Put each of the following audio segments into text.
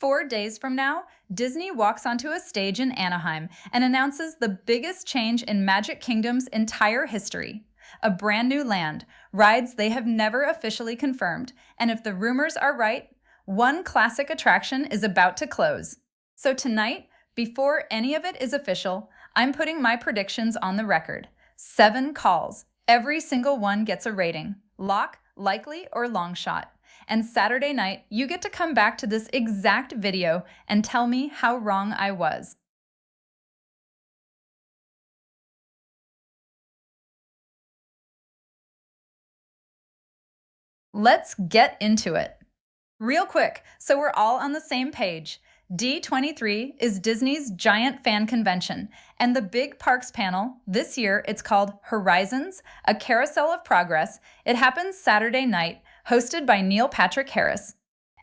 4 days from now, Disney walks onto a stage in Anaheim and announces the biggest change in Magic Kingdom's entire history. A brand new land, rides they have never officially confirmed, and if the rumors are right, one classic attraction is about to close. So tonight, before any of it is official, I'm putting my predictions on the record. 7 calls. Every single one gets a rating. Lock, likely, or long shot. And Saturday night, you get to come back to this exact video and tell me how wrong I was. Let's get into it. Real quick, so we're all on the same page. D23 is Disney's giant fan convention, and the big parks panel, this year it's called Horizons, a Carousel of Progress. It happens Saturday night, hosted by Neil Patrick Harris.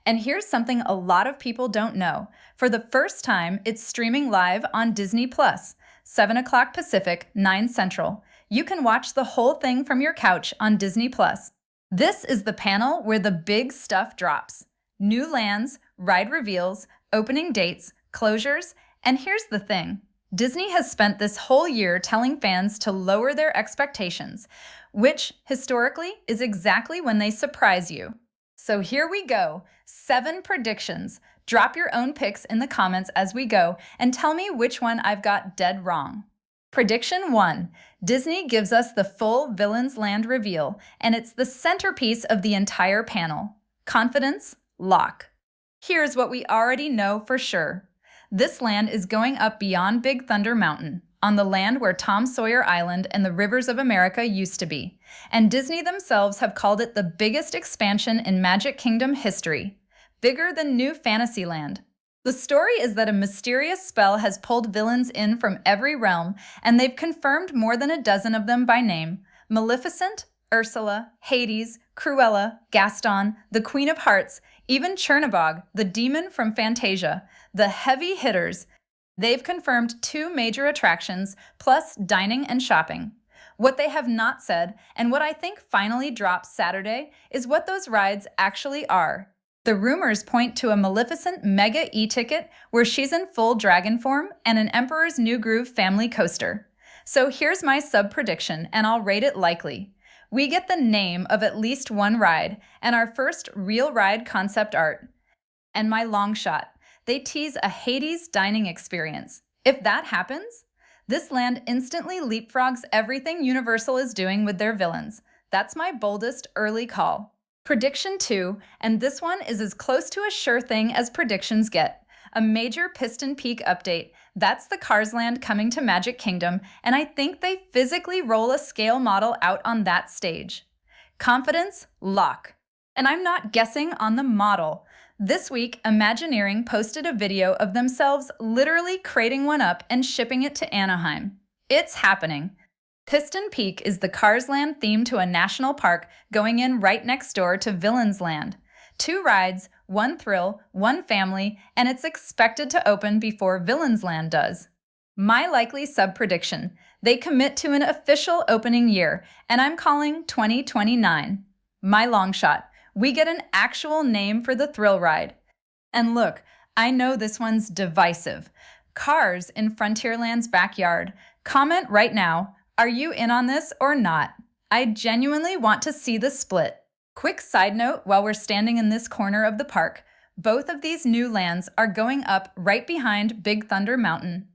And here's something a lot of people don't know. For the first time, it's streaming live on Disney Plus, 7 o'clock Pacific, 9 Central. You can watch the whole thing from your couch on Disney Plus. This is the panel where the big stuff drops. New lands, ride reveals, opening dates, closures, and here's the thing. Disney has spent this whole year telling fans to lower their expectations, which, historically, is exactly when they surprise you. So here we go, 7 predictions. Drop your own picks in the comments as we go, and tell me which one I've got dead wrong. Prediction 1. Disney gives us the full Villains Land reveal, and it's the centerpiece of the entire panel. Confidence? Lock. Here's what we already know for sure. This land is going up beyond Big Thunder Mountain, on the land where Tom Sawyer Island and the Rivers of America used to be. And Disney themselves have called it the biggest expansion in Magic Kingdom history. Bigger than New Fantasyland. The story is that a mysterious spell has pulled villains in from every realm, and they've confirmed more than a dozen of them by name. Maleficent, Ursula, Hades, Cruella, Gaston, the Queen of Hearts, even Chernabog, the demon from Fantasia, the heavy hitters. They've confirmed 2 major attractions, plus dining and shopping. What they have not said, and what I think finally drops Saturday, is what those rides actually are. The rumors point to a Maleficent Mega E-ticket where she's in full dragon form and an Emperor's New Groove family coaster. So here's my sub-prediction, and I'll rate it likely. We get the name of at least one ride, and our first real ride concept art. And my long shot. They tease a Hades dining experience. If that happens, this land instantly leapfrogs everything Universal is doing with their villains. That's my boldest early call. Prediction 2, and this one is as close to a sure thing as predictions get. A major Piston Peak update. That's the Cars land coming to Magic Kingdom, and I think they physically roll a scale model out on that stage. Confidence? Lock. And I'm not guessing on the model. This week, Imagineering posted a video of themselves literally crating one up and shipping it to Anaheim. It's happening. Piston Peak is the Cars land themed to a national park going in right next door to Villains Land. 2 rides, 1 thrill, 1 family, and it's expected to open before Villains Land does. My likely sub-prediction, they commit to an official opening year, and I'm calling 2029. My long shot, we get an actual name for the thrill ride. And look, I know this one's divisive. Cars in Frontierland's backyard. Comment right now, are you in on this or not? I genuinely want to see the split. Quick side note while we're standing in this corner of the park, both of these new lands are going up right behind Big Thunder Mountain.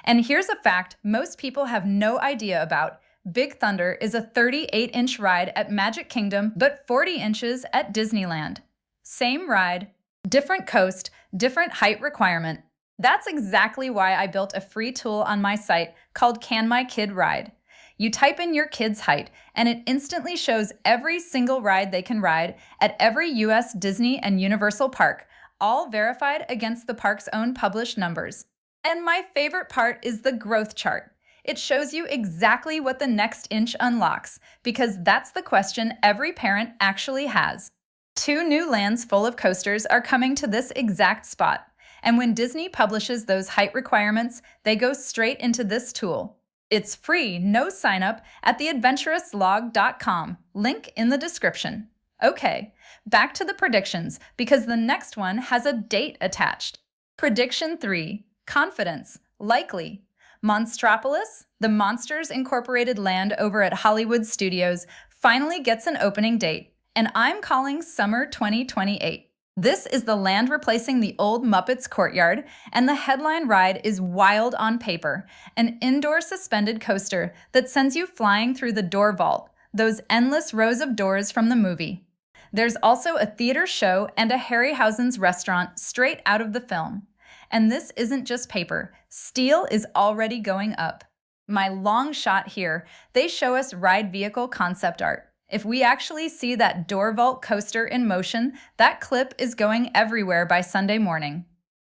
And here's a fact most people have no idea about. Big Thunder is a 38-inch ride at Magic Kingdom, but 40 inches at Disneyland. Same ride, different coast, different height requirement. That's exactly why I built a free tool on my site called Can My Kid Ride? You type in your kid's height, and it instantly shows every single ride they can ride at every US Disney and Universal park, all verified against the park's own published numbers. And my favorite part is the growth chart. It shows you exactly what the next inch unlocks, because that's the question every parent actually has. 2 new lands full of coasters are coming to this exact spot, and when Disney publishes those height requirements, they go straight into this tool. It's free, no sign up, at theadventurouslog.com, link in the description. Okay, back to the predictions because the next one has a date attached. Prediction 3, confidence, likely. Monstropolis, the Monsters Incorporated land over at Hollywood Studios, finally gets an opening date, and I'm calling summer 2028. This is the land replacing the old Muppets courtyard, and the headline ride is wild on paper, an indoor suspended coaster that sends you flying through the door vault, those endless rows of doors from the movie. There's also a theater show and a Harryhausen's restaurant straight out of the film. And this isn't just paper. Steel is already going up. My long shot here, they show us ride vehicle concept art. If we actually see that door vault coaster in motion, that clip is going everywhere by Sunday morning.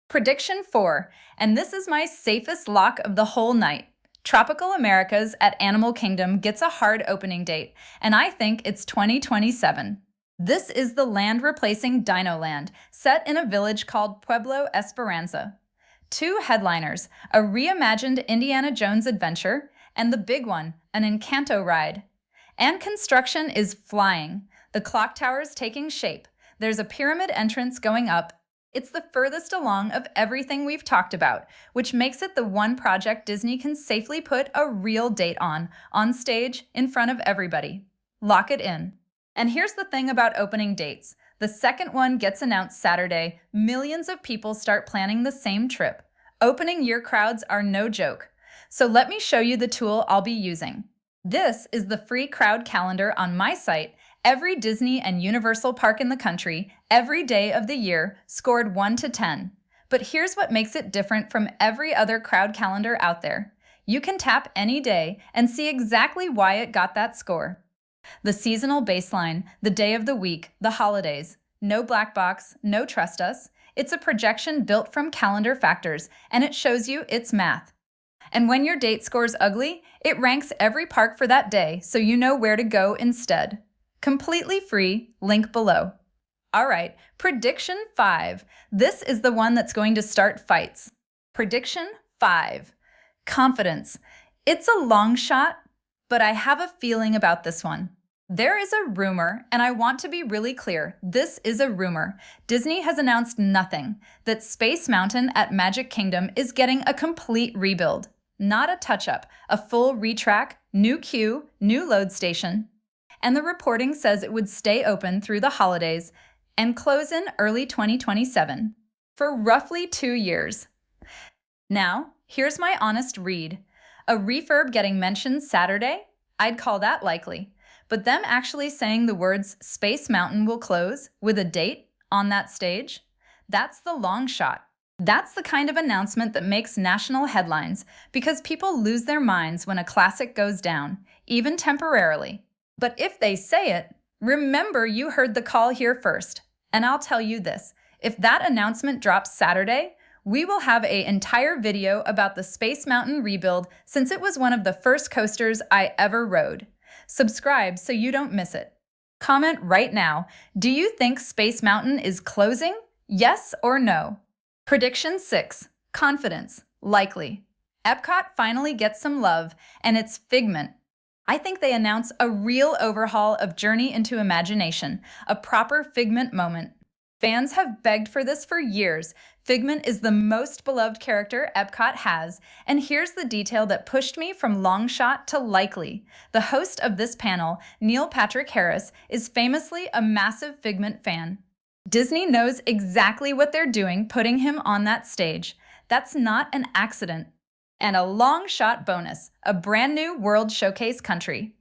Prediction 4, and this is my safest lock of the whole night. Tropical Americas at Animal Kingdom gets a hard opening date, and I think it's 2027. This is the land replacing Dino Land, set in a village called Pueblo Esperanza. 2 headliners, a reimagined Indiana Jones adventure, and the big one, an Encanto ride. And construction is flying. The clock tower's taking shape. There's a pyramid entrance going up. It's the furthest along of everything we've talked about, which makes it the one project Disney can safely put a real date on stage, in front of everybody. Lock it in. And here's the thing about opening dates. The second one gets announced Saturday, millions of people start planning the same trip. Opening year crowds are no joke. So let me show you the tool I'll be using. This is the free crowd calendar on my site. Every Disney and Universal park in the country, every day of the year, scored 1 to 10. But here's what makes it different from every other crowd calendar out there. You can tap any day and see exactly why it got that score. The seasonal baseline, the day of the week, the holidays. No black box, no trust us. It's a projection built from calendar factors, and it shows you its math. And when your date scores ugly, it ranks every park for that day so you know where to go instead. Completely free, link below. All right, prediction 5. This is the one that's going to start fights. Prediction 5. Confidence. It's a long shot, but I have a feeling about this one. There is a rumor, and I want to be really clear, this is a rumor. Disney has announced nothing, that Space Mountain at Magic Kingdom is getting a complete rebuild. Not a touch-up, a full retrack, new queue, new load station. And the reporting says it would stay open through the holidays and close in early 2027, for roughly 2 years. Now, here's my honest read. A refurb getting mentioned Saturday? I'd call that likely. But them actually saying the words Space Mountain will close with a date on that stage? That's the long shot. That's the kind of announcement that makes national headlines because people lose their minds when a classic goes down, even temporarily. But if they say it, remember you heard the call here first. And I'll tell you this, if that announcement drops Saturday, we will have an entire video about the Space Mountain rebuild since it was one of the first coasters I ever rode. Subscribe so you don't miss it. Comment right now, do you think Space Mountain is closing? Yes or no? Prediction 6. Confidence. Likely. EPCOT finally gets some love, and it's Figment. I think they announce a real overhaul of Journey into Imagination, a proper Figment moment. Fans have begged for this for years. Figment is the most beloved character EPCOT has, and here's the detail that pushed me from long shot to likely. The host of this panel, Neil Patrick Harris, is famously a massive Figment fan. Disney knows exactly what they're doing putting him on that stage. That's not an accident. And a long shot bonus, a brand new World Showcase country.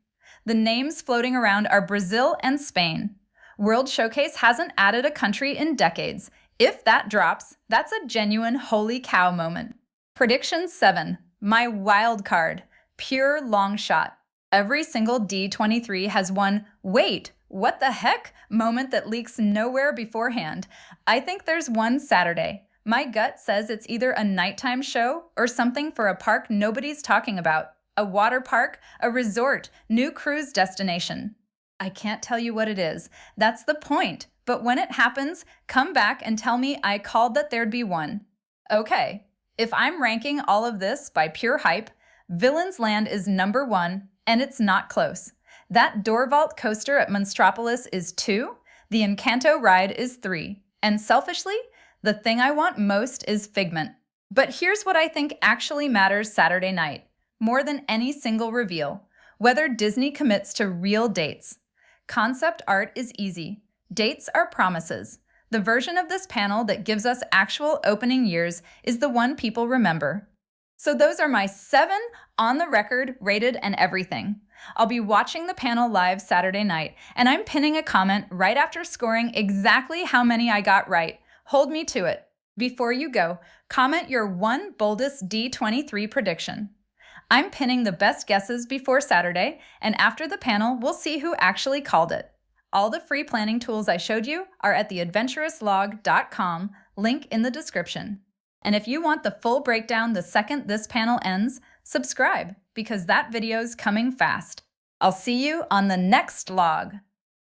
The names floating around are Brazil and Spain. World Showcase hasn't added a country in decades. If that drops, that's a genuine holy cow moment. Prediction 7. My wild card. Pure long shot. Every single D23 has one, wait, what the heck, moment that leaks nowhere beforehand. I think there's one Saturday. My gut says it's either a nighttime show or something for a park nobody's talking about. A water park, a resort, new cruise destination. I can't tell you what it is. That's the point. But when it happens, come back and tell me I called that there'd be one. Okay, if I'm ranking all of this by pure hype, Villain's Land is number 1, and it's not close. That door vault coaster at Monstropolis is 2, The Encanto ride is 3. And selfishly, the thing I want most is Figment. But here's what I think actually matters Saturday night, more than any single reveal: whether Disney commits to real dates. Concept art is easy. Dates are promises. The version of this panel that gives us actual opening years is the one people remember. So those are my 7 on the record, rated, and everything. I'll be watching the panel live Saturday night, and I'm pinning a comment right after scoring exactly how many I got right. Hold me to it. Before you go, comment your one boldest D23 prediction. I'm pinning the best guesses before Saturday, and after the panel, we'll see who actually called it. All the free planning tools I showed you are at theadventurouslog.com, link in the description. And if you want the full breakdown the second this panel ends, subscribe, because that video's coming fast. I'll see you on the next log.